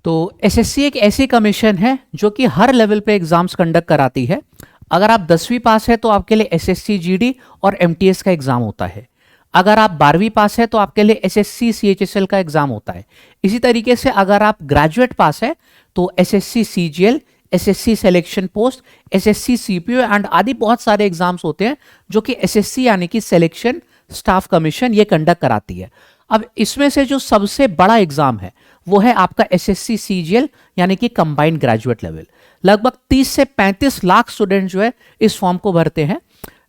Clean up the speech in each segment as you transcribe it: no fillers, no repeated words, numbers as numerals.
तो एसएससी एक ऐसी कमीशन है जो कि हर लेवल पे एग्जाम्स कंडक्ट कराती है। अगर आप 10वीं पास है तो आपके लिए एसएससी जीडी और एमटीएस का एग्जाम होता है। अगर आप 12वीं पास है तो आपके लिए एसएससी सीएचएसएल का एग्जाम होता है। इसी तरीके से अगर आप ग्रेजुएट पास है तो SSC CGL, SSC selection post, SSC CPO and आदि बहुत सारे एग्जाम्स होते हैं जो कि एसएससी यानी कि सिलेक्शन स्टाफ कमीशन ये कंडक्ट कराती है। अब इसमें से जो सबसे बड़ा एग्जाम है वो है आपका एसएससी सीजीएल यानी कि कंबाइंड ग्रेजुएट लेवल। लगभग 30 से 35 लाख स्टूडेंट जो है इस फॉर्म को भरते हैं।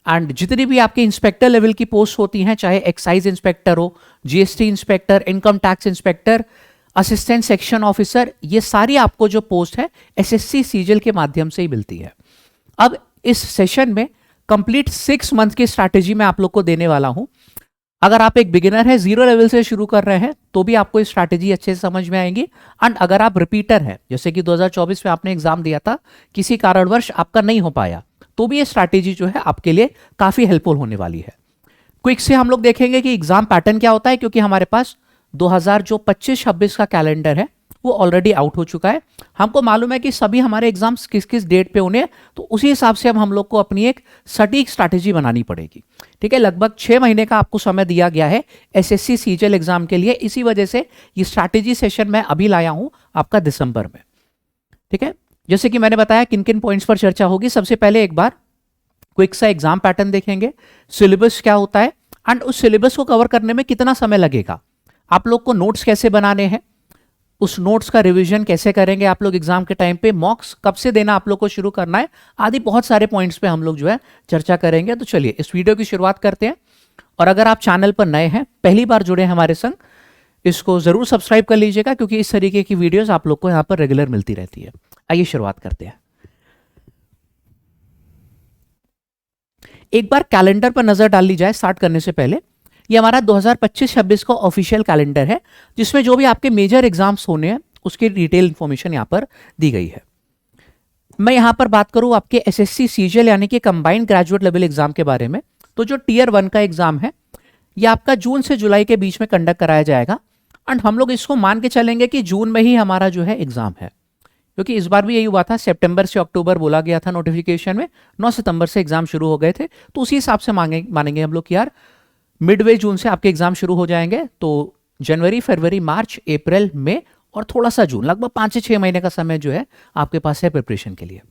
एंड जितनी भी आपके इंस्पेक्टर लेवल की पोस्ट होती हैं, चाहे एक्साइज इंस्पेक्टर हो, GST inspector, income tax inspector, assistant section officer, ये सारी आपको जो पोस्ट है एसएससी सीजीएल के माध्यम से ही मिलती है। अब इस सेशन में कंप्लीट 6 मंथ की स्ट्रैटेजी मैं आप लोग को देने वाला हूं। अगर आप एक बिगिनर है, 0 लेवल से शुरू कर रहे हैं, तो भी आपको ये स्ट्रैटेजी अच्छे से समझ में आएंगी। एंड अगर आप रिपीटर हैं, जैसे कि 2024 में आपने एग्जाम दिया था, किसी कारणवश आपका नहीं हो पाया, तो भी ये स्ट्रैटेजी जो है आपके लिए काफी हेल्पफुल होने वाली है। क्विक से हम लोग देखेंगे कि एग्जाम पैटर्न क्या होता है, क्योंकि हमारे पास 2025-26 का कैलेंडर है वो ऑलरेडी आउट हो चुका है। हमको मालूम है कि सभी हमारे एग्जाम्स किस किस डेट पे होने हैं, तो उसी हिसाब से अब हम लोग को अपनी एक सटीक स्ट्रैटेजी बनानी पड़ेगी। ठीक है, लगभग 6 महीने का आपको समय दिया गया है एसएससी सीजीएल एग्जाम के लिए। इसी वजह से ये स्ट्रैटेजी सेशन मैं अभी लाया हूं आपका दिसंबर में। ठीक है, जैसे कि मैंने बताया किन किन पॉइंट्स पर चर्चा होगी। सबसे पहले एक बार क्विक सा एग्जाम पैटर्न देखेंगे, सिलेबस क्या होता है एंड उस सिलेबस को कवर करने में कितना समय लगेगा, आप लोग को नोट्स कैसे बनाने हैं, उस नोट्स का रिवीजन कैसे करेंगे आप लोग एग्जाम के टाइम पे, मॉक्स कब से देना आप लोग को शुरू करना है, आदि बहुत सारे पॉइंट्स पे हम लोग जो है चर्चा करेंगे। तो चलिए इस वीडियो की शुरुआत करते हैं। और अगर आप चैनल पर नए हैं, पहली बार जुड़े हैं हमारे संग, इसको जरूर सब्सक्राइब कर लीजिएगा, क्योंकि इस तरीके की वीडियोस आप लोग को यहाँ पर रेगुलर मिलती रहती है। आइए शुरुआत करते हैं। एक बार कैलेंडर पर नजर डाल ली जाए स्टार्ट करने से पहले। ये हमारा 2025-26 का ऑफिशियल कैलेंडर है, जिसमें जो भी आपके मेजर एग्जाम्स होने हैं उसकी डिटेल इंफॉर्मेशन यहाँ पर दी गई है। मैं यहाँ पर बात करूँ आपके एसएससी सीजीएल यानी कि कंबाइंड ग्रेजुएट लेवल एग्जाम के बारे में, तो जो टीयर 1 का एग्जाम है ये आपका जून से जुलाई के बीच में कंडक्ट कराया जाएगा। एंड हम लोग इसको मान के चलेंगे कि जून में ही हमारा जो है एग्जाम है, क्योंकि इस बार भी यही हुआ था, सितंबर से अक्टूबर बोला गया था नोटिफिकेशन में, 9 सितंबर से एग्जाम शुरू हो गए थे। तो उसी हिसाब से मानेंगे हम लोग कि यार मिडवे जून से आपके एग्जाम शुरू हो जाएंगे। तो जनवरी, फरवरी, मार्च, अप्रैल, मई और थोड़ा सा जून, लगभग 5 से 6 महीने का समय जो है आपके पास है प्रिपरेशन के लिए।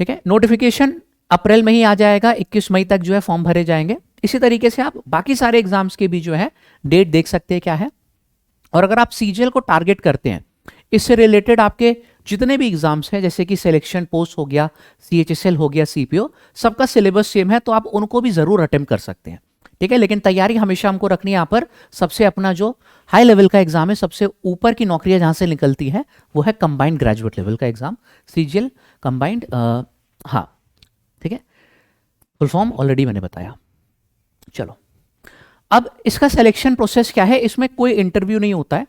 ठीक है, नोटिफिकेशन अप्रैल में ही आ जाएगा, 21 मई तक जो है फॉर्म भरे जाएंगे। इसी तरीके से आप बाकी सारे एग्जाम्स के भी जो है डेट देख सकते हैं क्या है। और अगर आप सीजीएल को टारगेट करते हैं, इससे रिलेटेड आपके जितने भी एग्जाम्स हैं, जैसे कि सिलेक्शन पोस्ट हो गया, सीएचएसएल हो गया, सीपीओ, सबका सिलेबस सेम है, तो आप उनको भी जरूर अटेम्प्ट कर सकते हैं। ठीक है, लेकिन तैयारी हमेशा हमको रखनी है यहाँ पर। सबसे अपना जो हाई लेवल का एग्जाम है, सबसे ऊपर की नौकरियां जहां से निकलती है, वो है कंबाइंड ग्रेजुएट लेवल का एग्जाम, सीजीएल कंबाइंड। हाँ ठीक है, फुल फॉर्म ऑलरेडी मैंने बताया। चलो, अब इसका सिलेक्शन प्रोसेस क्या है, इसमें कोई इंटरव्यू नहीं होता है।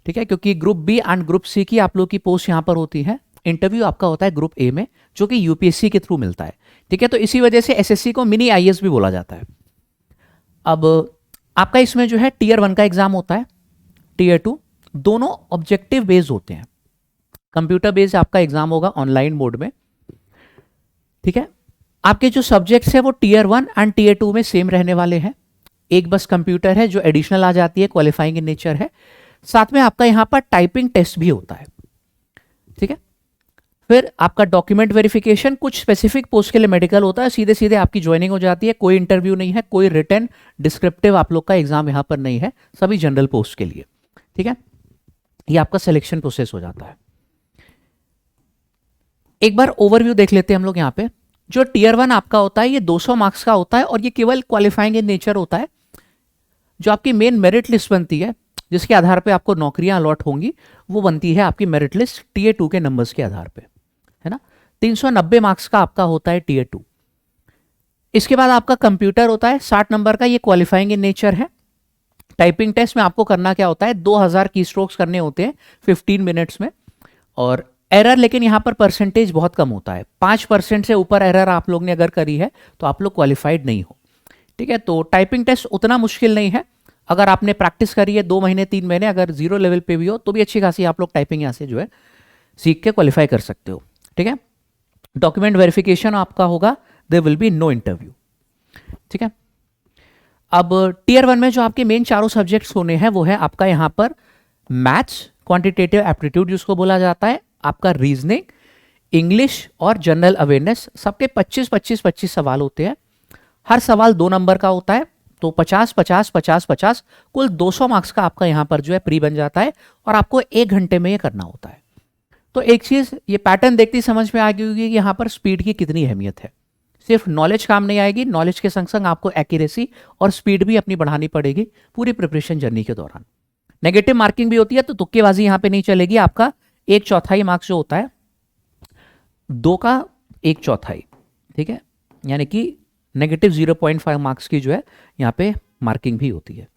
ठीक है, क्योंकि group B and group C की आप लोग की पोस्ट यहां पर होती है। इंटरव्यू आपका होता है ग्रुप ए में, जो कि यूपीएससी के थ्रू मिलता है। ठीक है, तो इसी वजह से एसएससी को मिनी आईएएस भी बोला जाता है। अब आपका इसमें जो है टीयर 1 का एग्जाम होता है, टीयर 2, दोनों ऑब्जेक्टिव बेस्ड होते हैं। कंप्यूटर बेस्ड आपका एग्जाम होगा ऑनलाइन मोड में। ठीक है, आपके जो सब्जेक्ट्स है वो टीयर 1 एंड टीयर 2 में सेम रहने वाले हैं। एक बस कंप्यूटर है जो एडिशनल आ जाती है, क्वालिफाइंग इन नेचर है। साथ में आपका यहां पर टाइपिंग टेस्ट भी होता है। ठीक है, फिर आपका डॉक्यूमेंट वेरिफिकेशन, कुछ स्पेसिफिक पोस्ट के लिए मेडिकल होता है, सीधे सीधे आपकी ज्वाइनिंग हो जाती है। कोई इंटरव्यू नहीं है, कोई रिटन डिस्क्रिप्टिव आप लोग का एग्जाम यहां पर नहीं है, सभी जनरल पोस्ट के लिए। ठीक है, ये आपका सिलेक्शन प्रोसेस हो जाता है। एक बार ओवरव्यू देख लेते हैं हम लोग यहाँ पे। जो टीयर 1 आपका होता है ये 200 मार्क्स का होता है, और ये केवल क्वालिफाइंग इन नेचर होता है। जो आपकी मेन मेरिट लिस्ट बनती है, जिसके आधार पे आपको नौकरियां अलॉट होंगी, वो बनती है आपकी मेरिट लिस्ट टीयर 2 के नंबर्स के आधार पे, है ना। 390 मार्क्स का आपका होता है टीयर 2। इसके बाद आपका कंप्यूटर होता है 60 नंबर का, ये क्वालिफाइंग इन नेचर है। टाइपिंग टेस्ट में आपको करना क्या होता है, 2000 की स्ट्रोक्स करने होते हैं 15 मिनट्स में। और एरर, लेकिन यहाँ पर परसेंटेज बहुत कम होता है, 5% से ऊपर एरर आप लोग ने अगर करी है तो आप लोग क्वालिफाइड नहीं हो। ठीक है, तो टाइपिंग टेस्ट उतना मुश्किल नहीं है। अगर आपने प्रैक्टिस करी है 2 महीने 3 महीने, अगर जीरो लेवल पे भी हो तो भी अच्छी खासी आप लोग टाइपिंग यहाँ से जो है सीख के क्वालिफाई कर सकते हो। ठीक है, डॉक्यूमेंट वेरिफिकेशन आपका होगा, there will be no interview. ठीक है, अब टीयर 1 में जो आपके मेन चारों सब्जेक्ट्स होने हैं वो है आपका यहाँ पर मैथ्स, क्वांटिटेटिव एप्टीट्यूड जिसको बोला जाता है, आपका रीजनिंग, इंग्लिश और जनरल अवेयरनेस। सबके 25-25-25 सवाल होते हैं, हर सवाल 2 नंबर का होता है, तो 50-50-50-50 कुल 200 मार्क्स का आपका यहाँ पर जो है प्री बन जाता है और आपको 1 घंटे में ये करना होता है। तो एक चीज ये पैटर्न देखती समझ में आ गई होगी कि यहाँ पर स्पीड की कितनी अहमियत है। सिर्फ नॉलेज काम नहीं आएगी, नॉलेज के संग संग आपको एक्यूरेसी और स्पीड भी अपनी बढ़ानी पड़ेगी पूरी प्रिपरेशन जर्नी के दौरान। नेगेटिव मार्किंग भी होती है, तो तुक्केबाजी यहाँ पे नहीं चलेगी। आपका 1/4 मार्क्स जो होता है 2 का 1/4, ठीक है, यानी कि नेगेटिव 0.5 मार्क्स की जो है यहाँ पे मार्किंग भी होती है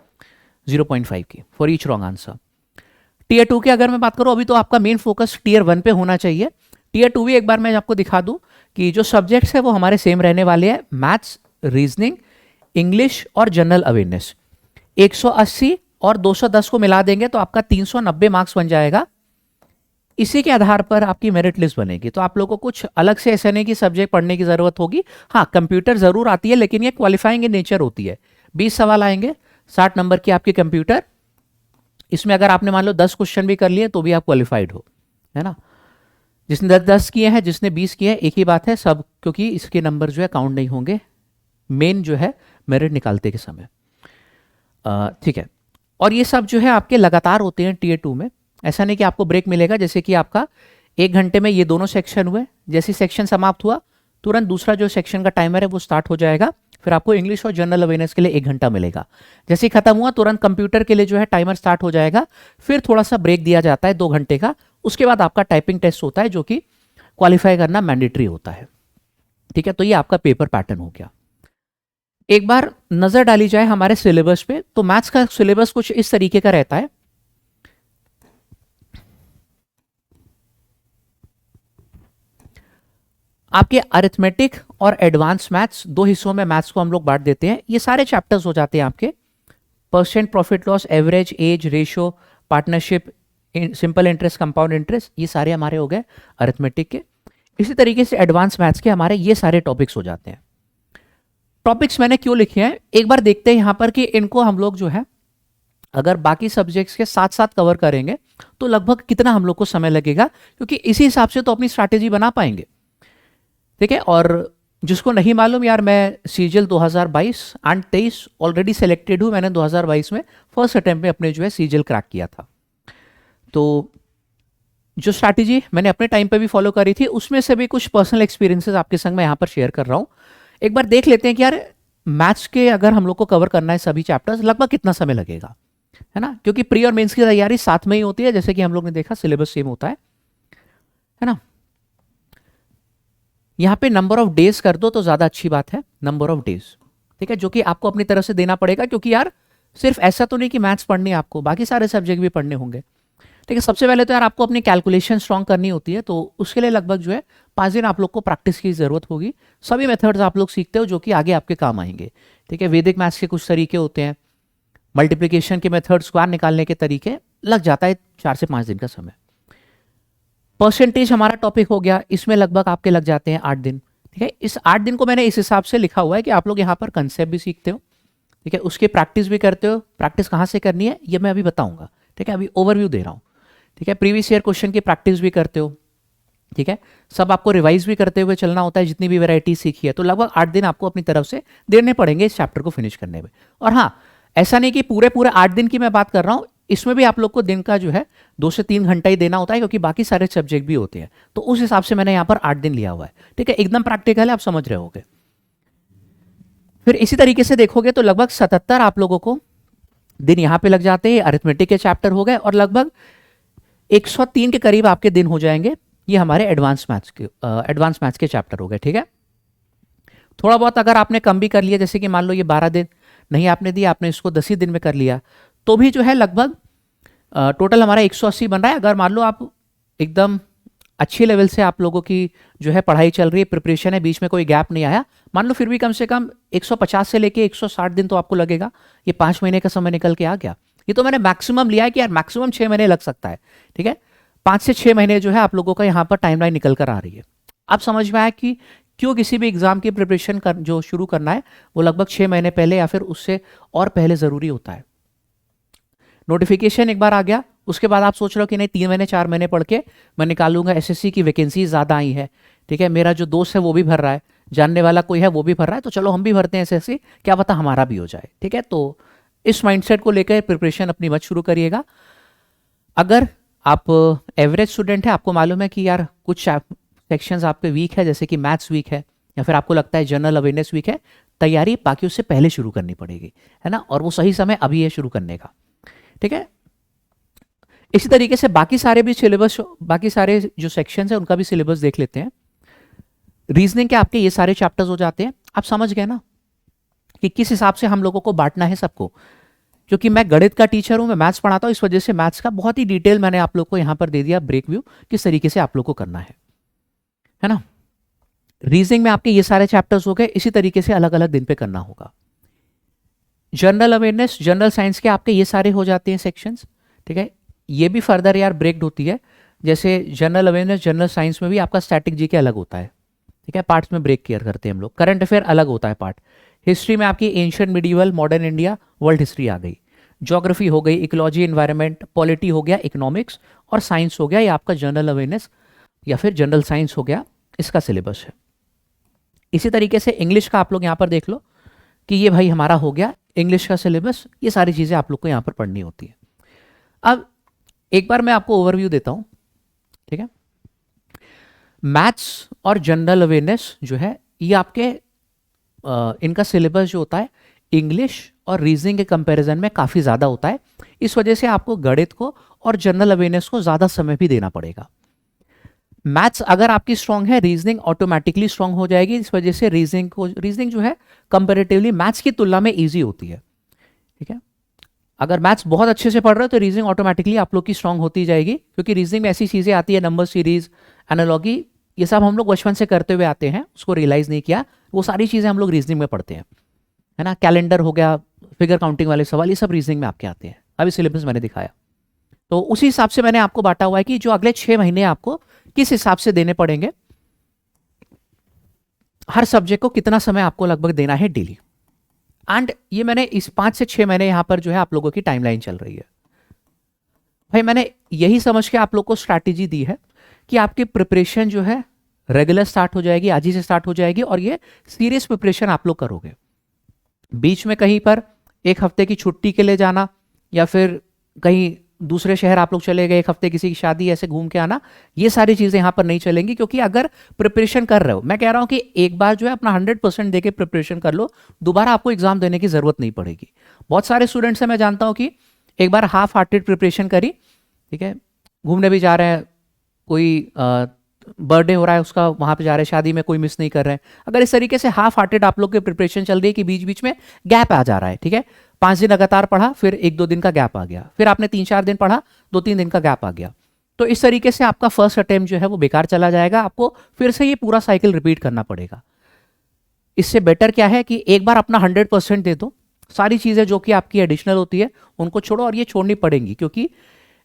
0.5 की for each wrong answer. Tier 2 की अगर मैं बात करूं, अभी तो आपका मेन फोकस टीयर 1 पे होना चाहिए। टीयर 2 भी एक बार मैं आपको दिखा दूं कि जो सब्जेक्ट्स है वो हमारे सेम रहने वाले हैं, मैथ्स, रीजनिंग, इंग्लिश और जनरल अवेयरनेस। 180 और 210 को मिला देंगे तो आपका 390 मार्क्स बन जाएगा। इसी के आधार पर आपकी मेरिट लिस्ट बनेगी। तो आप लोगों को कुछ अलग से ऐसे नहीं कि सब्जेक्ट पढ़ने की जरूरत होगी। हाँ, कंप्यूटर जरूर आती है, लेकिन ये क्वालिफाइंग इन नेचर होती है। 20 सवाल आएंगे, 60 नंबर की आपकी कंप्यूटर, इसमें अगर आपने मान लो 10 क्वेश्चन भी कर लिए तो भी आप क्वालिफाइड हो, है ना। जिसने 10 किए हैं, जिसने 20 किए हैं, एक ही बात है सब, क्योंकि इसके नंबर जो है काउंट नहीं होंगे मेन जो है मेरिट निकालते के समय। ठीक है, और ये सब जो है आपके लगातार होते हैं टीयर 2 में। ऐसा नहीं कि आपको ब्रेक मिलेगा, जैसे कि आपका 1 घंटे में ये दोनों सेक्शन हुए, जैसे सेक्शन समाप्त हुआ तुरंत दूसरा जो सेक्शन का टाइमर है वो स्टार्ट हो जाएगा। फिर आपको इंग्लिश और जनरल अवेयरनेस के लिए 1 घंटा मिलेगा। जैसे ही खत्म हुआ तुरंत कंप्यूटर के लिए जो है टाइमर स्टार्ट हो जाएगा। फिर थोड़ा सा ब्रेक दिया जाता है 2 घंटे का। उसके बाद आपका टाइपिंग टेस्ट होता है जो कि क्वालिफाई करना मैंडेटरी होता है। ठीक है, तो ये आपका पेपर पैटर्न हो गया। एक बार नजर डाली जाए हमारे सिलेबस पे, तो मैथ्स का सिलेबस कुछ इस तरीके का रहता है। आपके अरिथमेटिक और एडवांस मैथ्स 2 हिस्सों में मैथ्स को हम लोग बांट देते हैं। ये सारे चैप्टर्स हो जाते हैं आपके percent, profit loss, average, age, ratio, partnership, simple interest, compound interest, ये सारे हमारे हो गए अरिथमेटिक के। इसी तरीके से एडवांस मैथ्स के हमारे ये सारे टॉपिक्स हो जाते हैं। टॉपिक्स मैंने क्यों लिखे हैं एक बार देखते हैं यहां पर कि इनको हम लोग जो है अगर बाकी सब्जेक्ट्स के साथ साथ कवर करेंगे तो लगभग कितना हम लोग को समय लगेगा, क्योंकि इसी हिसाब से तो अपनी स्ट्रैटेजी बना पाएंगे। ठीक है, और जिसको नहीं मालूम यार, मैं सीजीएल 2022 एंड 23 ऑलरेडी सेलेक्टेड हूं। मैंने 2022 में फर्स्ट अटेम्प्ट में अपने जो है सीजीएल क्रैक किया था। तो जो स्ट्रैटेजी मैंने अपने टाइम पे भी फॉलो करी थी, उसमें से भी कुछ पर्सनल एक्सपीरियंसेस आपके संग मैं यहाँ पर शेयर कर रहा हूँ। एक बार देख लेते हैं कि यार मैथ्स के अगर हम लोग को कवर करना है सभी चैप्टर्स, लगभग कितना समय लगेगा, है ना। क्योंकि प्री और मेंस की तैयारी साथ में ही होती है, जैसे कि हम लोग ने देखा सिलेबस सेम होता है ना। यहां पे नंबर ऑफ डेज कर दो तो ज्यादा अच्छी बात है, नंबर ऑफ डेज। ठीक है, जो कि आपको अपनी तरफ से देना पड़ेगा, क्योंकि यार सिर्फ ऐसा तो नहीं कि मैथ्स पढ़नी है आपको, बाकी सारे सब्जेक्ट भी पढ़ने होंगे। ठीक है, सबसे पहले तो यार आपको अपनी कैलकुलेशन स्ट्रॉन्ग करनी होती है, तो उसके लिए लगभग जो है 5 दिन आप लोग को प्रैक्टिस की जरूरत होगी। सभी मेथड्स आप लोग सीखते हो जो कि आगे आपके काम आएंगे। ठीक है, वैदिक मैथ्स के कुछ तरीके होते हैं, मल्टीप्लिकेशन के मेथड, स्क्वायर निकालने के तरीके, लग जाता है 4 से 5 दिन का समय। परसेंटेज हमारा टॉपिक हो गया, इसमें लगभग आपके लग जाते हैं 8 दिन। ठीक है, इस 8 दिन को मैंने इस हिसाब से लिखा हुआ है कि आप लोग यहाँ पर कंसेप्ट भी सीखते हो, ठीक है, उसके प्रैक्टिस भी करते हो। प्रैक्टिस कहाँ से करनी है ये मैं अभी बताऊंगा। ठीक है, अभी ओवरव्यू दे रहा हूँ। ठीक है, प्रीवियस ईयर क्वेश्चन की प्रैक्टिस भी करते हो। ठीक है, सब आपको रिवाइज भी करते हुए चलना होता है, जितनी भी वैरायटी सीखी है। तो लगभग 8 दिन आपको अपनी तरफ से देने पड़ेंगे इस चैप्टर को फिनिश करने में। और हाँ, ऐसा नहीं कि पूरे 8 दिन की मैं बात कर रहा हूँ, इसमें भी आप लोग को दिन का जो है 2 से 3 घंटा ही देना होता है, क्योंकि बाकी सारे सब्जेक्ट भी होते हैं। तो उस हिसाब से मैंने यहाँ पर 8 दिन लिया हुआ है। ठीक है, एकदम प्रैक्टिकल है, आप समझ रहे होगे। फिर इसी तरीके से देखोगे तो लगभग 77 आप लोगों को दिन यहाँ पे लग जाते हैं। अरिथमेटिक के चैप्टर हो गए और लगभग 103 के करीब आपके दिन हो जाएंगे। ये हमारे एडवांस मैथ्स के चैप्टर हो गए। ठीक है, थोड़ा बहुत अगर आपने कम भी कर लिया, जैसे कि मान लो ये 12 दिन नहीं आपने दिया, आपने इसको 10 ही दिन में कर लिया, तो भी जो है लगभग टोटल हमारा 180 बन रहा है। अगर मान लो आप एकदम अच्छी लेवल से आप लोगों की जो है पढ़ाई चल रही है, प्रिपरेशन है, बीच में कोई गैप नहीं आया, मान लो फिर भी कम से कम 150 से लेके 160 दिन तो आपको लगेगा। ये 5 महीने का समय निकल के आ गया। ये तो मैंने मैक्सिमम लिया है कि यार मैक्सिमम 6 महीने लग सकता है, ठीक है। 5 से 6 महीने जो है आप लोगों का यहाँ पर टाइमलाइन निकल कर आ रही है। अब समझ में आया कि क्यों किसी भी एग्जाम की प्रिपरेशन जो शुरू करना है वो लगभग 6 महीने पहले या फिर उससे और पहले ज़रूरी होता है। नोटिफिकेशन एक बार आ गया, उसके बाद आप सोच रहे हो कि नहीं 3 महीने 4 महीने पढ़ के मैं निकालूंगा, एसएससी की वैकेंसी ज़्यादा आई है, ठीक है, मेरा जो दोस्त है वो भी भर रहा है, जानने वाला कोई है वो भी भर रहा है, तो चलो हम भी भरते हैं एसएससी, क्या पता हमारा भी हो जाए, ठीक है। तो इस माइंडसेट को लेकर प्रिपरेशन अपनी मत शुरू करिएगा। अगर आप एवरेज स्टूडेंट है, आपको मालूम है कि यार कुछ सेक्शंस आपके वीक है, जैसे कि मैथ्स वीक है या फिर आपको लगता है जनरल अवेयरनेस वीक है, तैयारी बाकी उससे पहले शुरू करनी पड़ेगी, है ना, और वो सही समय अभी है शुरू करने का, ठीक है। इसी तरीके से बाकी सारे भी सिलेबस, बाकी सारे जो सेक्शंस है उनका भी सिलेबस देख लेते हैं। रीजनिंग के आपके ये सारे चैप्टर्स हो जाते हैं। आप समझ गए ना कि किस हिसाब से हम लोगों को बांटना है सबको। क्योंकि मैं गणित का टीचर हूं, मैं मैथ्स पढ़ाता हूं, इस वजह से मैथ्स का बहुत ही डिटेल मैंने आप लोग को यहां पर दे दिया ब्रेक व्यू, किस तरीके से आप लोग को करना है ना। रीजनिंग में आपके ये सारे चैप्टर्स हो गए, इसी तरीके से अलग अलग दिन पे करना होगा। जनरल अवेयरनेस, जनरल साइंस के आपके ये सारे हो जाते हैं सेक्शंस, ठीक है। ये भी फर्दर यार ब्रेक होती है, जैसे जनरल अवेयरनेस जनरल साइंस में भी आपका स्टैटिक जीके अलग होता है, ठीक है, पार्ट्स में ब्रेक केयर करते हैं हम लोग। करंट अफेयर अलग होता है पार्ट। हिस्ट्री में आपकी ancient medieval modern India world history आ गई। ज्योग्राफी हो गई, इकोलॉजी एनवायरनमेंट, पॉलिटी हो गया, इकोनॉमिक्स, और साइंस हो गया, ये आपका जनरल अवेयरनेस या फिर जनरल साइंस हो गया, इसका सिलेबस है। इसी तरीके से इंग्लिश का आप लोग यहाँ पर देख लो कि ये भाई हमारा हो गया इंग्लिश का सिलेबस, ये सारी चीज़ें आप लोग को यहाँ पर पढ़नी होती है। अब एक बार मैं आपको ओवरव्यू देता हूँ, ठीक है। मैथ्स और जनरल अवेयरनेस जो है ये आपके इनका सिलेबस जो होता है इंग्लिश और रीजनिंग के कंपैरिजन में काफ़ी ज़्यादा होता है। इस वजह से आपको गणित को और जनरल अवेयरनेस को ज़्यादा समय भी देना पड़ेगा। मैथ्स अगर आपकी स्ट्रांग है, रीजनिंग ऑटोमेटिकली स्ट्रांग हो जाएगी। इस वजह से रीजनिंग जो है कंपैरेटिवली मैथ्स की तुलना में ईजी होती है, ठीक है। अगर मैथ्स बहुत अच्छे से पढ़ रहे हो तो रीजनिंग ऑटोमेटिकली आप लोग की स्ट्रांग होती जाएगी, क्योंकि रीजनिंग में ऐसी चीज़ें आती है, नंबर सीरीज, एनालॉगी, ये सब हम लोग बचपन से करते हुए आते हैं, उसको रियलाइज नहीं किया, वो सारी चीज़ें हम लोग रीजनिंग में पढ़ते हैं, है ना। कैलेंडर हो गया, फिगर काउंटिंग वाले सवाल, ये सब रीजनिंग में आपके आते हैं। अभी सिलेबस मैंने दिखाया, तो उसी हिसाब से मैंने आपको बांटा हुआ है कि जो अगले 6 महीने आपको किस हिसाब से देने पड़ेंगे, हर सब्जेक्ट को कितना समय आपको लगभग देना है डेली। एंड ये मैंने इस 5 से 6 महीने यहां पर जो है आप लोगों की टाइमलाइन चल रही है। भाई मैंने यही समझ के आप लोग को स्ट्रैटेजी दी है कि आपकी प्रिपरेशन जो है रेगुलर स्टार्ट हो जाएगी, आज ही से स्टार्ट हो जाएगी, और ये सीरियस प्रिपरेशन आप लोग करोगे। बीच में कहीं पर एक हफ्ते की छुट्टी के लिए जाना या फिर कहीं दूसरे शहर आप लोग चले गए, एक हफ्ते किसी की शादी, ऐसे घूम के आना, ये सारी चीज़ें यहाँ पर नहीं चलेंगी। क्योंकि अगर प्रिपरेशन कर रहे हो, मैं कह रहा हूँ कि एक बार जो है अपना 100% देके प्रिपरेशन कर लो, दोबारा आपको एग्जाम देने की ज़रूरत नहीं पड़ेगी। बहुत सारे स्टूडेंट्स हैं, मैं जानता हूँ कि एक बार हाफ हार्टेड प्रिपरेशन करी, ठीक है, घूमने भी जा रहे हैं, कोई बर्थडे हो रहा है उसका, वहाँ पे जा रहे हैं, शादी में कोई मिस नहीं कर रहे हैं। अगर इस तरीके से हाफ हार्टेड आप लोग की प्रिपरेशन चल रही है कि बीच बीच में गैप आ जा रहा है, ठीक है, 5 दिन लगातार पढ़ा, फिर 1-2 दिन का गैप आ गया, फिर आपने 3-4 दिन पढ़ा, 2-3 दिन का गैप आ गया, तो इस तरीके से आपका फर्स्ट अटेम्प्ट जो है वो बेकार चला जाएगा। आपको फिर से ये पूरा साइकिल रिपीट करना पड़ेगा। इससे बेटर क्या है कि एक बार अपना 100% दे दो, सारी चीज़ें जो कि आपकी एडिशनल होती है उनको छोड़ो, और ये छोड़नी पड़ेंगी, क्योंकि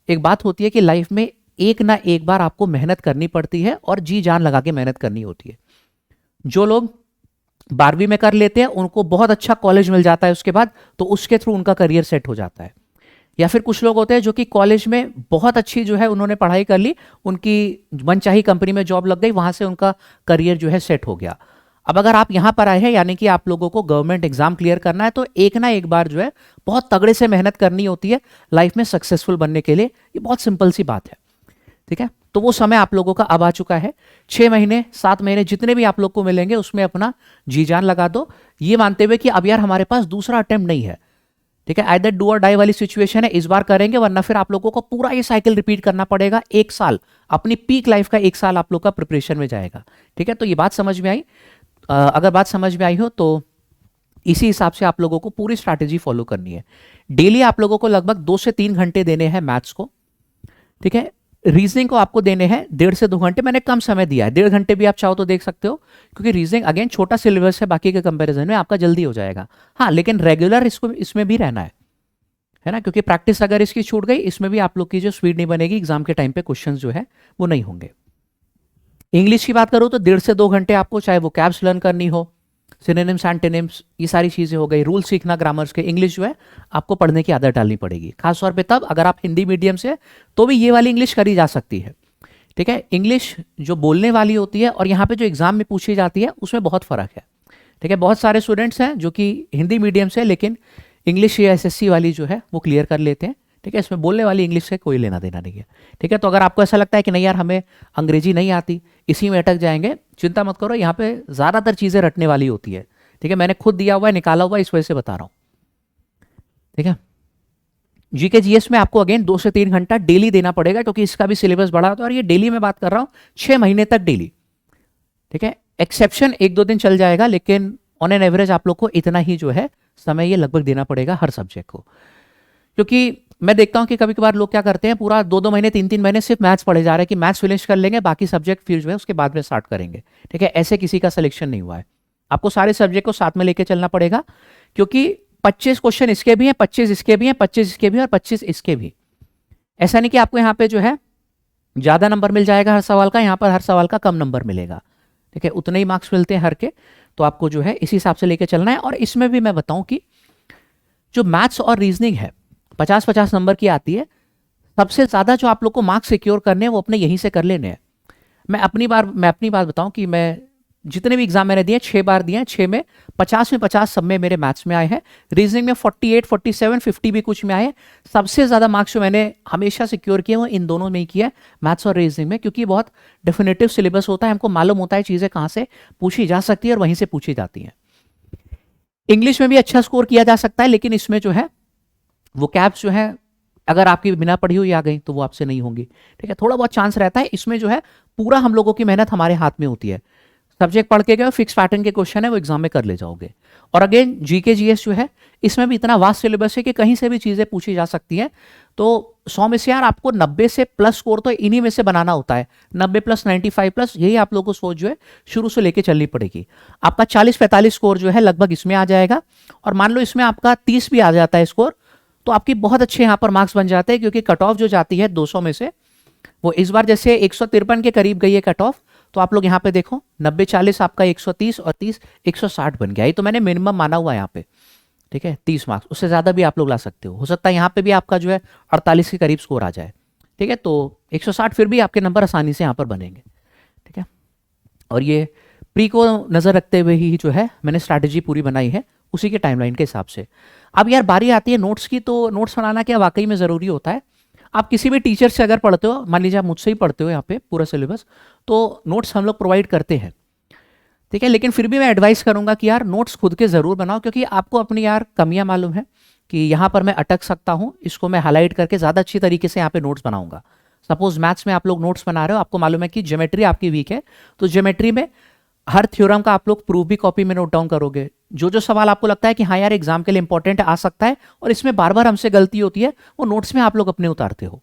एक बात होती है कि लाइफ में एक ना एक बार आपको मेहनत करनी पड़ती है और जी जान लगा के मेहनत करनी होती है। जो लोग 12वीं में कर लेते हैं उनको बहुत अच्छा कॉलेज मिल जाता है उसके बाद, तो उसके थ्रू उनका करियर सेट हो जाता है। या फिर कुछ लोग होते हैं जो कि कॉलेज में बहुत अच्छी जो है उन्होंने पढ़ाई कर ली, उनकी मनचाही कंपनी में जॉब लग गई, वहां से उनका करियर जो है सेट हो गया। अब अगर आप यहाँ पर आए हैं, यानी कि आप लोगों को गवर्नमेंट एग्जाम क्लियर करना है, तो एक ना एक बार जो है बहुत तगड़े से मेहनत करनी होती है लाइफ में सक्सेसफुल बनने के लिए। ये बहुत सिंपल सी बात है, ठीक है। तो वो समय आप लोगों का अब आ चुका है। 6 महीने 7 महीने जितने भी आप लोग को मिलेंगे उसमें अपना जी जान लगा दो, ये मानते हुए कि अब यार हमारे पास दूसरा अटेम्प्ट नहीं है, ठीक है। आइदर डू और डाई वाली सिचुएशन है, इस बार करेंगे, वरना फिर आप लोगों को पूरा ये साइकिल रिपीट करना पड़ेगा। 1 साल, अपनी पीक लाइफ का 1 साल आप लोग का प्रिपरेशन में जाएगा, ठीक है। तो ये बात समझ में आई? अगर बात समझ में आई हो तो इसी हिसाब से आप लोगों को पूरी स्ट्रैटेजी फॉलो करनी है। डेली आप लोगों को लगभग 2 से 3 घंटे देने हैं मैथ्स को, ठीक है। रीजनिंग को आपको देने हैं 1.5 से 2 घंटे, मैंने कम समय दिया है, 1.5 घंटे भी आप चाहो तो देख सकते हो, क्योंकि रीजनिंग अगेन छोटा सिलेबस है, बाकी के कंपैरिजन में आपका जल्दी हो जाएगा। हाँ, लेकिन रेगुलर इसको इसमें भी रहना है ना, क्योंकि प्रैक्टिस अगर इसकी छूट गई, इसमें भी आप लोग की जो स्पीड नहीं बनेगी, एग्जाम के टाइम पे क्वेश्चंस जो है वो नहीं होंगे। इंग्लिश की बात करूँ तो 1.5 से 2 घंटे आपको, चाहे वो कैब्स लर्न करनी हो, सिनोनिम्स एंटोनिम्स, ये सारी चीजें हो गई, रूल सीखना ग्रामर्स के, इंग्लिश जो है आपको पढ़ने की आदत डालनी पड़ेगी, खासतौर पे तब अगर आप हिंदी मीडियम से, तो भी ये वाली इंग्लिश करी जा सकती है। ठीक है, इंग्लिश जो बोलने वाली होती है और यहाँ पे जो एग्जाम में पूछी जाती है उसमें बहुत फर्क है। ठीक है, बहुत सारे स्टूडेंट्स हैं जो कि हिंदी मीडियम से लेकिन इंग्लिश या एसएससी वाली जो है वो क्लियर कर लेते हैं। ठीक है, इसमें बोलने वाली इंग्लिश से कोई लेना देना नहीं है। ठीक है, तो अगर आपको ऐसा लगता है कि नहीं यार हमें अंग्रेजी नहीं आती, इसी में अटक जाएंगे, चिंता मत करो, यहाँ पे ज़्यादातर चीज़ें रटने वाली होती है। ठीक है, मैंने खुद दिया हुआ है, निकाला हुआ है, इस वजह से बता रहा हूँ। ठीक है, जीके जीएस में आपको अगेन 2 से 3 घंटा डेली देना पड़ेगा, क्योंकि इसका भी सिलेबस बढ़ा होता है, और ये डेली में बात कर रहा हूँ 6 महीने तक डेली। ठीक है, एक्सेप्शन 1-2 दिन चल जाएगा, लेकिन ऑन एन एवरेज आप लोग को इतना ही जो है समय ये लगभग देना पड़ेगा हर सब्जेक्ट को। क्योंकि मैं देखता हूं कि कभी कभार लोग क्या करते हैं, पूरा 2-2 महीने 3-3 महीने सिर्फ मैथ्स पढ़े जा रहे हैं कि मैथ्स फिनिश कर लेंगे, बाकी सब्जेक्ट फिर जो है उसके बाद में स्टार्ट करेंगे। ठीक है, ऐसे किसी का सिलेक्शन नहीं हुआ है, आपको सारे सब्जेक्ट को साथ में लेके चलना पड़ेगा, क्योंकि 25 क्वेश्चन इसके भी हैं, 25 इसके भी हैं, 25 इसके भी हैं और 25 इसके भी। ऐसा नहीं कि आपको यहाँ पे जो है ज्यादा नंबर मिल जाएगा हर सवाल का, यहाँ पर हर सवाल का कम नंबर मिलेगा। ठीक है, उतने ही मार्क्स मिलते हैं हर के, तो आपको जो है इसी हिसाब से लेके चलना है। और इसमें भी मैं बताऊं कि जो मैथ्स और रीजनिंग है 50-50 नंबर की आती है, सबसे ज्यादा जो आप लोग को मार्क्स सिक्योर करने हैं वो अपने यहीं से कर लेने हैं। मैं अपनी बात बताऊं कि मैं जितने भी एग्जाम मैंने दिए 6 बार दिए हैं, 6 में 50 में 50 सब में मेरे मैथ्स में आए हैं, रीजनिंग में 48, 47, 50 भी कुछ में आए हैं। सबसे ज्यादा मार्क्स जो मैंने हमेशा सिक्योर किए वो इन दोनों में ही किया है, मैथ्स और रीजनिंग में, क्योंकि बहुत डेफिनेटिव सिलेबस होता है, हमको मालूम होता है चीजें कहाँ से पूछी जा सकती है और वहीं से पूछी जाती हैं। इंग्लिश में भी अच्छा स्कोर किया जा सकता है, लेकिन इसमें जो है वो कैप्स जो है अगर आपकी बिना पढ़ी हुई आ गई तो वो आपसे नहीं होंगी। ठीक है, थोड़ा बहुत चांस रहता है, इसमें जो है पूरा हम लोगों की मेहनत हमारे हाथ में होती है। सब्जेक्ट पढ़ के गए, फिक्स पैटर्न के क्वेश्चन है वो एग्जाम में कर ले जाओगे। और अगेन जीके जीएस जो है इसमें भी इतना वास्ट सिलेबस है कि कहीं से भी चीजें पूछी जा सकती हैं। तो 100 में से यार आपको 90 से प्लस स्कोर तो इन्हीं में से बनाना होता है, 90 प्लस 95 प्लस, यही आप लोगों को सोच जो है शुरू से लेके चलनी पड़ेगी। आपका 40-45 स्कोर जो है लगभग इसमें आ जाएगा, और मान लो इसमें आपका 30 भी आ जाता है स्कोर, तो आपकी बहुत अच्छे यहाँ पर मार्क्स बन जाते हैं, क्योंकि कट ऑफ जो जाती है 200 में से वो इस बार जैसे 153 के करीब गई है कट ऑफ, तो आप लोग यहाँ पे देखो 90-40 आपका 130 और 30 160 बन गया। ये तो मैंने मिनिमम माना हुआ है यहाँ पे। ठीक है, 30 मार्क्स, उससे ज्यादा भी आप लोग ला सकते हो सकता है यहाँ पे भी आपका जो है 48 के करीब स्कोर आ जाए। ठीक है, तो 160 फिर भी आपके नंबर आसानी से यहाँ पर बनेंगे। ठीक है, और ये प्री को नजर रखते हुए ही जो है मैंने स्ट्रैटेजी पूरी बनाई है, उसी के टाइमलाइन के हिसाब से। अब यार बारी आती है नोट्स की, तो नोट्स बनाना क्या वाकई में ज़रूरी होता है। आप किसी भी टीचर से अगर पढ़ते हो, मान लीजिए आप मुझसे ही पढ़ते हो यहाँ पे पूरा सिलेबस, तो नोट्स हम लोग प्रोवाइड करते हैं। ठीक है, लेकिन फिर भी मैं एडवाइस करूंगा कि यार नोट्स खुद के ज़रूर बनाओ, क्योंकि आपको अपनी यार कमियां मालूम है कि यहाँ पर मैं अटक सकता हूँ, इसको मैं हाईलाइट करके ज़्यादा अच्छी तरीके से यहाँ पे नोट्स बनाऊंगा। सपोज मैथ्स में आप लोग नोट्स बना रहे हो, आपको मालूम है कि ज्योमेट्री आपकी वीक है, तो ज्योमेट्री में हर थ्योरम का आप लोग प्रूफ भी कॉपी में नोट डाउन करोगे। जो जो सवाल आपको लगता है कि हाँ यार एग्जाम के लिए इंपॉर्टेंट आ सकता है और इसमें बार बार हमसे गलती होती है, वो नोट्स में आप लोग अपने उतारते हो।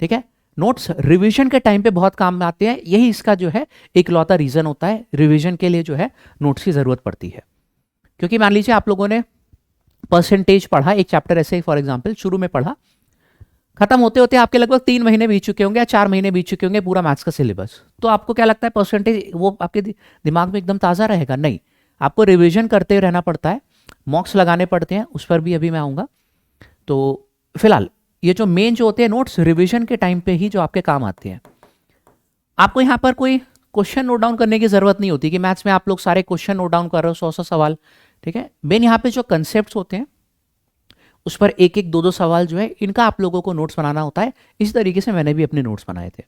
ठीक है, नोट्स रिवीजन के टाइम पे बहुत काम में आते हैं, यही इसका जो है इकलौता रीजन होता है रिवीजन के लिए जो है नोट्स की जरूरत पड़ती है। क्योंकि मान लीजिए आप लोगों ने परसेंटेज पढ़ा, एक चैप्टर ऐसे फॉर एग्जाम्पल शुरू में पढ़ा, खत्म होते होते आपके लगभग 3 महीने बीत चुके होंगे या 4 महीने बीत चुके होंगे पूरा मैथ्स का सिलेबस, तो आपको क्या लगता है परसेंटेज वो आपके दिमाग में एकदम ताज़ा रहेगा? नहीं, आपको रिवीजन करते रहना पड़ता है, मॉक्स लगाने पड़ते हैं, उस पर भी अभी मैं आऊँगा। तो फिलहाल ये जो मेन जो होते हैं नोट्स रिवीजन के टाइम पे ही जो आपके काम आते हैं। आपको यहाँ पर कोई क्वेश्चन नोट डाउन करने की जरूरत नहीं होती कि मैथ्स में आप लोग सारे क्वेश्चन नोट डाउन कर रहे हो 100 सवाल। ठीक है, मेन यहाँ पे जो कंसेप्ट होते हैं उस पर 1-1, 2-2 सवाल जो है इनका आप लोगों को नोट्स बनाना होता है। इस तरीके से मैंने भी अपने नोट्स बनाए थे।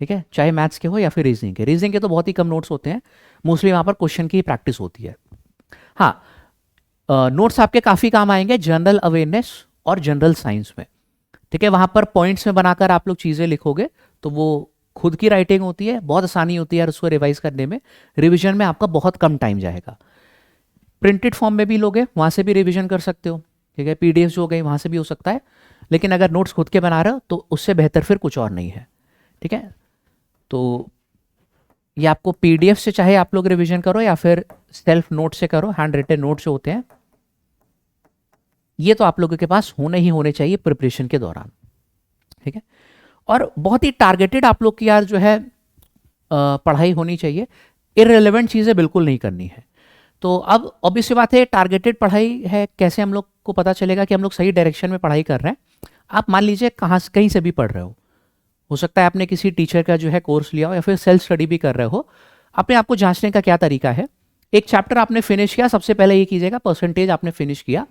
ठीक है, चाहे मैथ्स के हो या फिर रीजनिंग के। रीजनिंग के तो बहुत ही कम नोट्स होते हैं, मोस्टली वहाँ पर क्वेश्चन की प्रैक्टिस होती है। हाँ, नोट्स आपके काफ़ी काम आएंगे जनरल अवेयरनेस और जनरल साइंस में। ठीक है, वहाँ पर पॉइंट्स में बनाकर आप लोग चीज़ें लिखोगे तो वो खुद की राइटिंग होती है, बहुत आसानी होती है यार उसको रिवाइज करने में। रिवीजन में आपका बहुत कम टाइम जाएगा। प्रिंटेड फॉर्म में भी लोगे वहाँ से भी रिवीजन कर सकते हो। ठीक है, पीडीएफ जो हो गई वहाँ से भी हो सकता है, लेकिन अगर नोट्स खुद के बना रहे हो तो उससे बेहतर फिर कुछ और नहीं है। ठीक है, तो ये आपको पीडीएफ से चाहे आप लोग रिवीजन करो या फिर सेल्फ नोट से करो, हैंड रिटन नोट जो होते हैं ये तो आप लोगों के पास होने ही होने चाहिए प्रिपरेशन के दौरान। ठीक है, और बहुत ही टारगेटेड आप लोग की यार जो है पढ़ाई होनी चाहिए, इररिलेवेंट चीज़ें बिल्कुल नहीं करनी है। तो अब ऑब्वियस सी बात है, टारगेटेड पढ़ाई है, कैसे हम लोग को पता चलेगा कि हम लोग सही डायरेक्शन में पढ़ाई कर रहे हैं। आप मान लीजिए कहीं से भी पढ़ रहे हो सकता है आपने किसी टीचर का जो है कोर्स लिया हो या फिर सेल्फ स्टडी भी कर रहे हो। अपने आप को जांचने का क्या तरीका है, एक चैप्टर आपने फिनिश किया, सबसे पहले ये कीजिएगा परसेंटेज आपने फिनिश किया,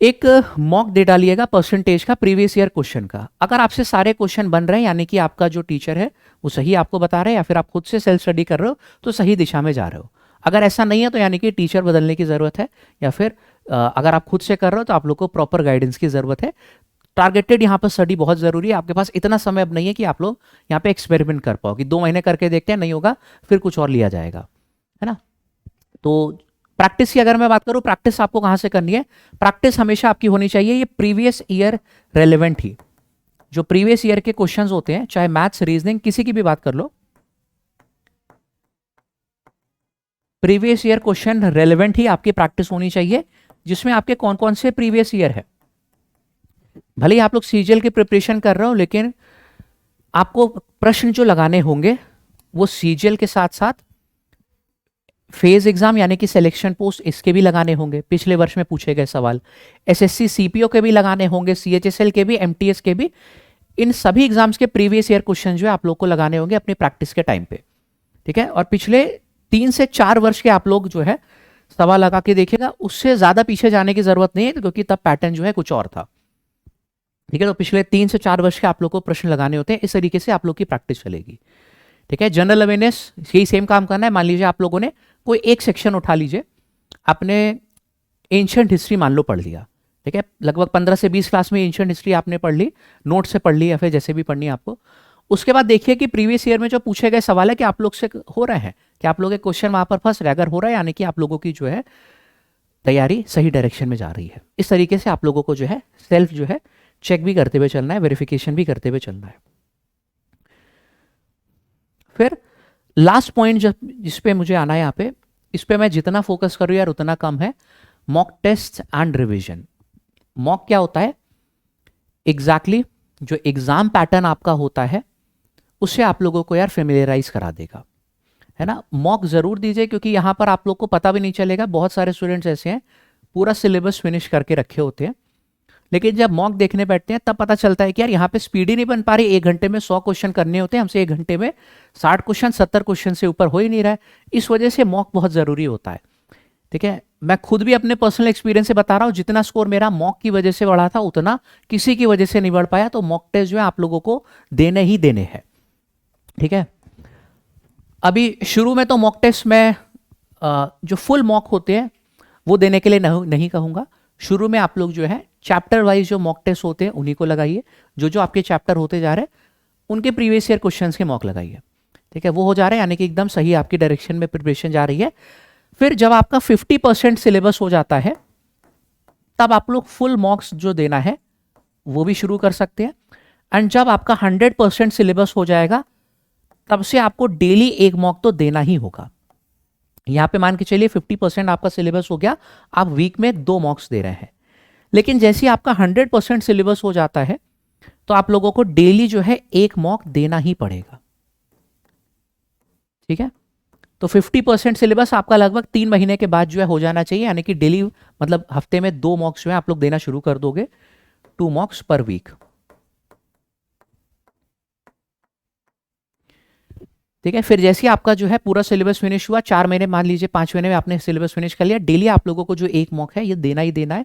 एक मॉक दे डालिएगा परसेंटेज का प्रीवियस ईयर क्वेश्चन का। अगर आपसे सारे क्वेश्चन बन रहे हैं यानी कि आपका जो टीचर है वो सही आपको बता रहे हैं या फिर आप खुद से सेल्फ स्टडी कर रहे हो तो सही दिशा में जा रहे हो। अगर ऐसा नहीं है तो यानी कि टीचर बदलने की ज़रूरत है, या फिर अगर आप खुद से कर रहे हो तो आप लोग को प्रॉपर गाइडेंस की ज़रूरत है। टारगेटेड यहाँ पर स्टडी बहुत ज़रूरी है। आपके पास इतना समय अब नहीं है कि आप लोग यहाँ पे एक्सपेरिमेंट कर पाओ कि 2 महीने करके देखते हैं, नहीं होगा फिर कुछ और लिया जाएगा, है ना। तो प्रैक्टिस की अगर मैं बात करूं, प्रैक्टिस आपको कहां से करनी है, प्रैक्टिस हमेशा आपकी होनी चाहिए ये प्रीवियस ईयर रेलेवेंट ही, जो प्रीवियस ईयर के क्वेश्चंस होते हैं, चाहे मैथ्स रीजनिंग किसी की भी बात कर लो, प्रीवियस ईयर क्वेश्चन रेलेवेंट ही आपकी प्रैक्टिस होनी चाहिए, जिसमें आपके कौन कौन से प्रीवियस ईयर है। भले ही आप लोग सीजीएल की प्रिपरेशन कर रहे हो, लेकिन आपको प्रश्न जो लगाने होंगे वो सीजीएल के साथ साथ फेज एग्जाम यानी कि सिलेक्शन पोस्ट इसके भी लगाने होंगे, पिछले वर्ष में पूछे गए सवाल, एसएससी सीपीओ के भी लगाने होंगे, सीएचएसएल के भी, एमटीएस के भी। इन सभी एग्जाम्स के प्रीवियस ईयर क्वेश्चन जो है आप लोग को लगाने होंगे अपनी प्रैक्टिस के टाइम पे। ठीक है, और पिछले 3 से 4 वर्ष के आप लोग जो है सवाल लगा के देखिएगा, उससे ज्यादा पीछे जाने की जरूरत नहीं है क्योंकि तब पैटर्न जो है कुछ और था। ठीक है, तो पिछले 3 से 4 वर्ष के आप लोग को प्रश्न लगाने होते हैं, इस तरीके से आप लोग की प्रैक्टिस चलेगी। ठीक है, जनरल अवेयरनेस यही सेम काम करना है। मान लीजिए आप लोगों ने कोई एक सेक्शन उठा लीजिए, आपने एंशिएंट हिस्ट्री मान लो पढ़ लिया, ठीक है, लगभग 15 से 20 क्लास में एंशिएंट हिस्ट्री आपने पढ़ ली, नोट से पढ़ ली या फिर जैसे भी पढ़नी है आपको। उसके बाद देखिए कि प्रीवियस ईयर में जो पूछे गए सवाल है कि आप लोग से हो रहे हैं, कि आप लोग के क्वेश्चन वहां पर फंस रहे, अगर हो रहा है यानी कि आप लोगों की जो है तैयारी सही डायरेक्शन में जा रही है। इस तरीके से आप लोगों को जो है सेल्फ जो है चेक भी करते हुए चलना है, वेरिफिकेशन भी करते हुए चलना है। फिर लास्ट पॉइंट जिस पे मुझे आना है यहाँ पे, इस पे मैं जितना फोकस करूँ यार उतना कम है, mock test and revision. Mock क्या होता है, एग्जैक्टली जो एग्जाम पैटर्न आपका होता है उससे आप लोगों को यार फेमिलियराइज करा देगा, है ना। मॉक जरूर दीजिए क्योंकि यहाँ पर आप लोग को पता भी नहीं चलेगा, बहुत सारे स्टूडेंट्स ऐसे हैं पूरा सिलेबस फिनिश करके रखे होते हैं, लेकिन जब मॉक देखने बैठते हैं तब पता चलता है कि यार यहाँ पे स्पीड ही नहीं बन पा रही, 1 घंटे में 100 क्वेश्चन करने होते हैं, हमसे 1 घंटे में 60 क्वेश्चन 70 क्वेश्चन से ऊपर हो ही नहीं रहा है। इस वजह से मॉक बहुत ज़रूरी होता है। ठीक है, मैं खुद भी अपने पर्सनल एक्सपीरियंस से बता रहा हूँ, जितना स्कोर मेरा मॉक की वजह से बढ़ा था उतना किसी की वजह से नहीं बढ़ पाया। तो मॉक टेस्ट जो है आप लोगों को देने ही देने हैं। ठीक है, अभी शुरू में तो मॉक टेस्ट में जो फुल मॉक होते हैं वो देने के लिए नहीं कहूँगा। शुरू में आप लोग जो है चैप्टर वाइज जो मॉक टेस्ट होते हैं उन्हीं को लगाइए, जो आपके चैप्टर होते जा रहे हैं उनके प्रीवियस ईयर क्वेश्चंस के मॉक लगाइए। ठीक है, वो हो जा रहा है यानी कि एकदम सही आपकी डायरेक्शन में प्रिपरेशन जा रही है। फिर जब आपका 50% सिलेबस हो जाता है तब आप लोग फुल मॉक्स जो देना है वो भी शुरू कर सकते हैं। एंड जब आपका 100% सिलेबस हो जाएगा तब से आपको डेली एक मॉक तो देना ही होगा। यहां पे मान के चलिए 50% आपका सिलेबस हो गया, आप वीक में 2 मॉक्स दे रहे हैं, लेकिन जैसे आपका 100% सिलेबस हो जाता है तो आप लोगों को डेली जो है एक मॉक देना ही पड़ेगा। ठीक है, तो 50% सिलेबस आपका लगभग 3 महीने के बाद जो है हो जाना चाहिए, यानी कि डेली मतलब हफ्ते में 2 मॉक्स जो है आप लोग देना शुरू कर दोगे, 2 मॉक्स पर वीक। ठीक है, फिर जैसे आपका जो है पूरा सिलेबस फिनिश हुआ, 4 महीने मान लीजिए 5 महीने में आपने सिलेबस फिनिश कर लिया, डेली आप लोगों को जो एक मॉक है ये देना ही देना है।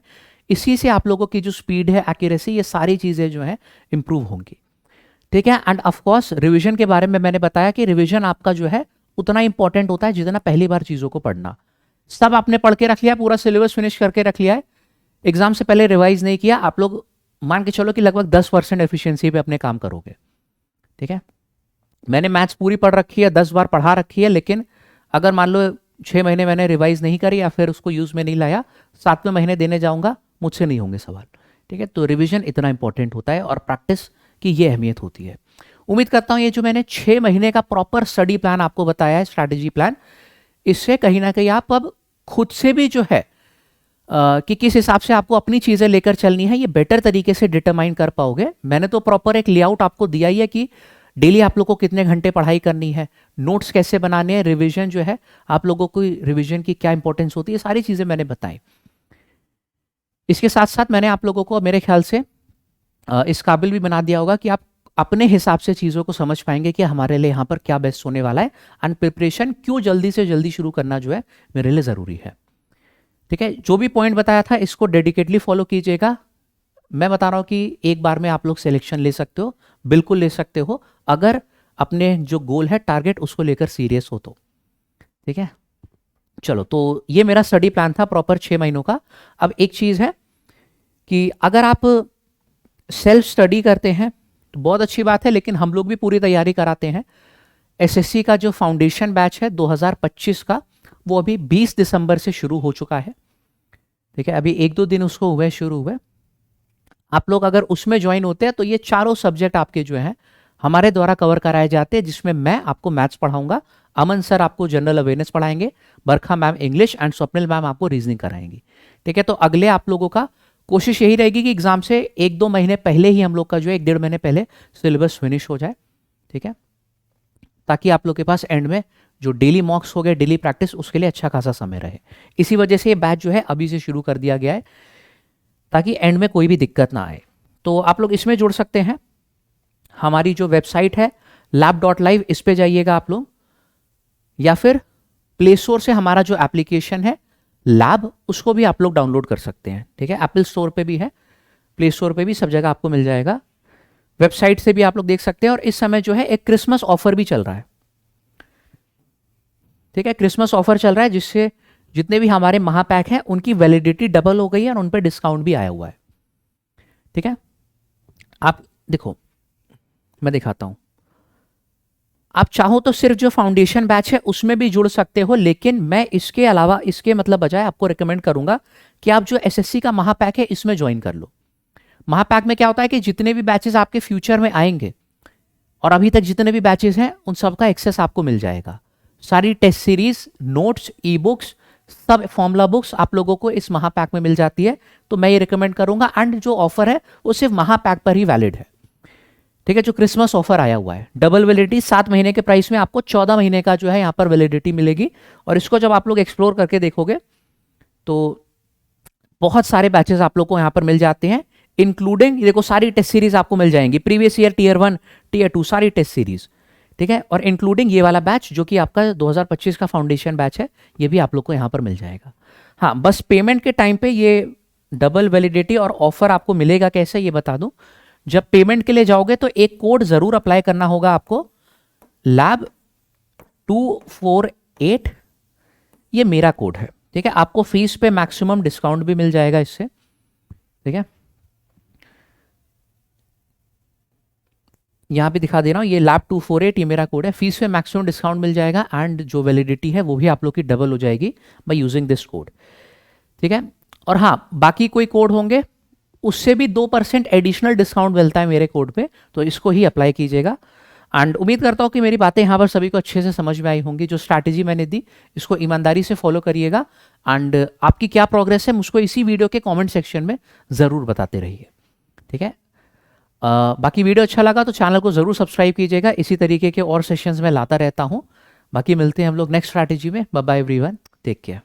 इसी से आप लोगों की जो स्पीड है, एक्यूरेसी, ये सारी चीजें जो है इंप्रूव होंगी। ठीक है, एंड ऑफ कोर्स रिवीजन के बारे में मैंने बताया कि रिवीजन आपका जो है उतना इंपॉर्टेंट होता है जितना पहली बार चीजों को पढ़ना। सब आपने पढ़ के रख लिया, पूरा सिलेबस फिनिश करके रख लिया है, एग्जाम से पहले रिवाइज नहीं किया, आप लोग मान के चलो कि लगभग 10% एफिशिएंसी पे अपने काम करोगे। ठीक है, मैंने मैथ्स पूरी पढ़ रखी है, 10 बार पढ़ा रखी है, लेकिन अगर मान लो 6 महीने मैंने रिवाइज नहीं करी या फिर उसको यूज में नहीं लाया, 7वें महीने देने जाऊंगा, मुझसे नहीं होंगे सवाल। ठीक है, तो रिवीजन इतना इंपॉर्टेंट होता है और प्रैक्टिस की ये अहमियत होती है। उम्मीद करता हूँ ये जो मैंने 6 महीने का प्रॉपर स्टडी प्लान आपको बताया है, स्ट्रैटेजी प्लान, इससे कहीं ना कहीं आप अब खुद से भी जो है कि किस हिसाब से आपको अपनी चीज़ें लेकर चलनी है, ये बेटर तरीके से डिटरमाइन कर पाओगे। मैंने तो प्रॉपर एक लेआउट आपको दिया ही है कि डेली आप लोग को कितने घंटे पढ़ाई करनी है, नोट्स कैसे बनाने हैं, रिवीजन जो है आप लोगों को रिवीजन की क्या इंपॉर्टेंस होती है, सारी चीज़ें मैंने बताई। इसके साथ साथ मैंने आप लोगों को मेरे ख्याल से इस काबिल भी बना दिया होगा कि आप अपने हिसाब से चीज़ों को समझ पाएंगे कि हमारे लिए यहाँ पर क्या बेस्ट होने वाला है, एंड प्रिपरेशन क्यों जल्दी से जल्दी शुरू करना जो है मेरे लिए ज़रूरी है। ठीक है, जो भी पॉइंट बताया था इसको डेडिकेटली फॉलो कीजिएगा। मैं बता रहा हूँ कि एक बार में आप लोग सिलेक्शन ले सकते हो, बिल्कुल ले सकते हो, अगर अपने जो गोल है, टारगेट, उसको लेकर सीरियस हो तो। ठीक है, चलो, तो ये मेरा स्टडी प्लान था प्रॉपर 6 महीनों का। अब एक चीज़ है कि अगर आप सेल्फ स्टडी करते हैं तो बहुत अच्छी बात है, लेकिन हम लोग भी पूरी तैयारी कराते हैं। एसएससी का जो फाउंडेशन बैच है 2025 का, वो अभी 20 दिसंबर से शुरू हो चुका है। ठीक है, अभी 1-2 दिन उसको हुए शुरू हुए। आप लोग अगर उसमें ज्वाइन होते हैं तो ये चारों सब्जेक्ट आपके जो हैं हमारे द्वारा कवर कराए जाते हैं, जिसमें मैं आपको मैथ्स पढ़ाऊंगा, अमन सर आपको जनरल अवेयरनेस पढ़ाएंगे, Barkha ma'am English, and Swapnil ma'am आपको रीजनिंग कराएंगी। ठीक है, तो अगले आप लोगों का कोशिश यही रहेगी कि एग्जाम से 1-2 महीने पहले ही हम लोग का जो है 1-1.5 महीने पहले सिलेबस फिनिश हो जाए। ठीक है, ताकि आप लोग के पास एंड में जो डेली मॉक्स हो गए, डेली प्रैक्टिस, उसके लिए अच्छा खासा समय रहे। इसी वजह से ये बैच जो है अभी से शुरू कर दिया गया है, ताकि एंड में कोई भी दिक्कत ना आए। तो आप लोग इसमें जुड़ सकते हैं। हमारी जो वेबसाइट है lab.live, इस पे जाइएगा आप लोग, या फिर प्ले स्टोर से हमारा जो एप्लीकेशन है लैब, उसको भी आप लोग डाउनलोड कर सकते हैं। ठीक है, एप्पल स्टोर पे भी है, प्ले स्टोर पे भी, सब जगह आपको मिल जाएगा। वेबसाइट से भी आप लोग देख सकते हैं। और इस समय जो है एक क्रिसमस ऑफर भी चल रहा है। ठीक है, क्रिसमस ऑफर चल रहा है, जिससे जितने भी हमारे महापैक हैं उनकी वैलिडिटी डबल हो गई है और उन पर डिस्काउंट भी आया हुआ है। ठीक है, आप देखो, मैं दिखाता हूं, आप चाहो तो सिर्फ जो फाउंडेशन बैच है उसमें भी जुड़ सकते हो, लेकिन मैं इसके अलावा, इसके मतलब बजाय आपको रिकमेंड करूंगा कि आप जो एसएससी का महापैक है इसमें ज्वाइन कर लो। महापैक में क्या होता है कि जितने भी बैचेस आपके फ्यूचर में आएंगे और अभी तक जितने भी बैचेस हैं उन सब का एक्सेस आपको मिल जाएगा। सारी test series, notes, e books, सब फॉर्मूला बुक्स आप लोगों को इस महापैक में मिल जाती है। तो मैं ये रिकमेंड करूंगा, एंड जो ऑफर है वो सिर्फ महापैक पर ही वैलिड है। ठीक है, जो क्रिसमस ऑफर आया हुआ है, डबल वैलिडिटी, 7 महीने के प्राइस में आपको 14 महीने का जो है यहाँ पर वैलिडिटी मिलेगी। और इसको जब आप लोग एक्सप्लोर करके देखोगे तो बहुत सारे बैचेस आप लोग को यहाँ पर मिल जाते हैं, इंक्लूडिंग देखो सारी टेस्ट सीरीज आपको मिल जाएंगी, प्रीवियस ईयर, टीयर 1, टीयर 2, सारी टेस्ट सीरीज। ठीक है, और इंक्लूडिंग ये वाला बैच जो कि आपका 2025 का फाउंडेशन बैच है, ये भी आप लोग को यहाँ पर मिल जाएगा। हाँ, बस पेमेंट के टाइम पे ये डबल वैलिडिटी और ऑफर आपको मिलेगा कैसे, ये बता दूं। जब पेमेंट के लिए जाओगे तो एक कोड जरूर अप्लाई करना होगा आपको, lab248, ये मेरा कोड है। ठीक है, आपको फीस पे मैक्सिमम डिस्काउंट भी मिल जाएगा इससे। ठीक है, यहां पे दिखा दे रहा हूं, ये lab248, ये मेरा कोड है। फीस पे मैक्सिमम डिस्काउंट मिल जाएगा, एंड जो वैलिडिटी है वो भी आप लोग की डबल हो जाएगी बाय यूजिंग दिस कोड। ठीक है, और हाँ, बाकी कोई कोड होंगे उससे भी 2% एडिशनल डिस्काउंट मिलता है मेरे कोड पे, तो इसको ही अप्लाई कीजिएगा। एंड उम्मीद करता हूँ कि मेरी बातें यहाँ पर सभी को अच्छे से समझ में आई होंगी। जो स्ट्रैटेजी मैंने दी इसको ईमानदारी से फॉलो करिएगा, एंड आपकी क्या प्रोग्रेस है मुझको इसी वीडियो के कमेंट सेक्शन में ज़रूर बताते रहिए। ठीक है, बाकी वीडियो अच्छा लगा तो चैनल को ज़रूर सब्सक्राइब कीजिएगा, इसी तरीके के और सेशंस में लाता रहता हूँ। बाकी मिलते हैं हम लोग नेक्स्ट स्ट्रैटेजी में। Bye bye everyone, take care.